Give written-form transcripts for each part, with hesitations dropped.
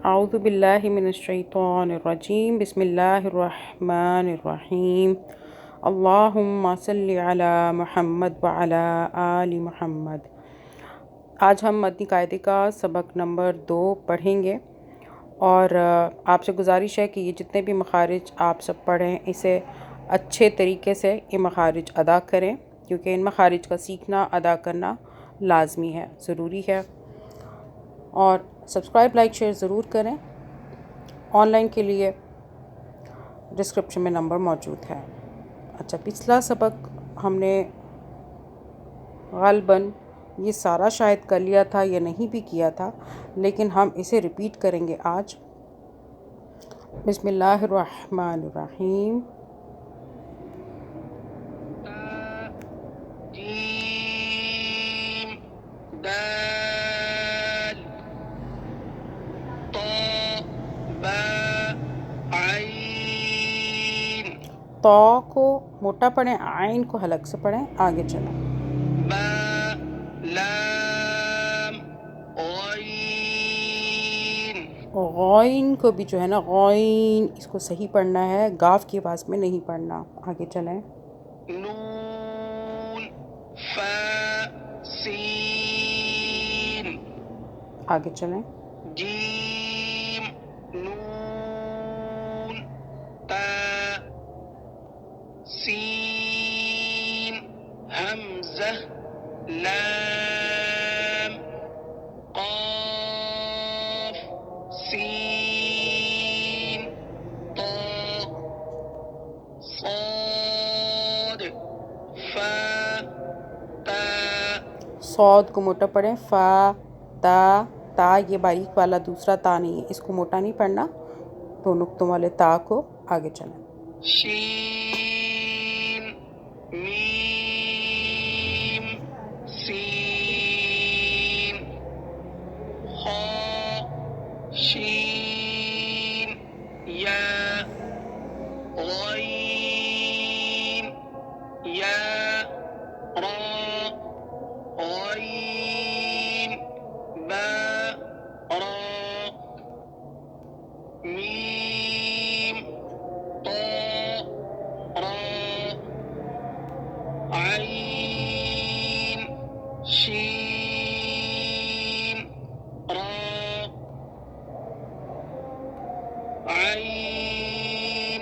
اعوذ باللہ من الشیطان الرجیم بسم اللہ الرحمن الرحیم اللہم صلی علی محمد وعلی آل محمد۔ آج ہم مدنی قاعدے کا سبق نمبر 2 پڑھیں گے، اور آپ سے گزارش ہے کہ یہ جتنے بھی مخارج آپ سب پڑھیں اسے اچھے طریقے سے یہ مخارج ادا کریں، کیونکہ ان مخارج کا سیکھنا ادا کرنا لازمی ہے، ضروری ہے۔ اور سبسکرائب، لائک، شیئر ضرور کریں۔ آن لائن کے لیے ڈسکرپشن میں نمبر موجود ہے۔ اچھا، پچھلا سبق ہم نے غالباً یہ سارا شاید کر لیا تھا یا نہیں بھی کیا تھا، لیکن ہم اسے ریپیٹ کریں گے آج۔ بسم اللہ الرحمن الرحیم۔ جیم دال طا با عین۔ طا کو موٹا پڑھیں، عین کو حلق سے پڑھیں، آگے چلیں۔ با لام غین۔ غائن کو بھی جو ہے نا، غائن اس کو صحیح پڑھنا ہے، گاف کی آواز میں نہیں پڑھنا، آگے چلیں۔ نون فا سین۔ آگے چلیں۔ جیم نون تا سین حمزہ لام قاف سین طا صاد فا تا۔ صاد کو موٹا پڑھیں، فا تا، تا یہ باریک والا دوسرا تا نہیں ہے، اس کو موٹا نہیں پڑھنا، دو نقطوں والے تا کو، آگے چلیں۔ شین میم سین خا شین یا غین یا را غین با را میم طا را عین شین را عین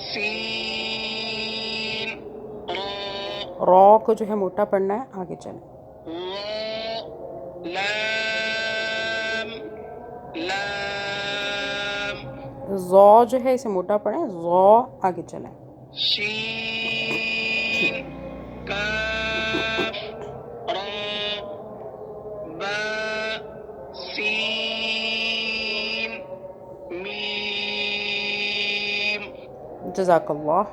سین را۔ را کو جو ہے موٹا پڑھنا ہے، آگے چلیں۔ لام لام زو جو ہے اسے موٹا پڑھیں، زو، آگے چلیں۔ شین کاف را با سین میم۔ جزاک اللہ۔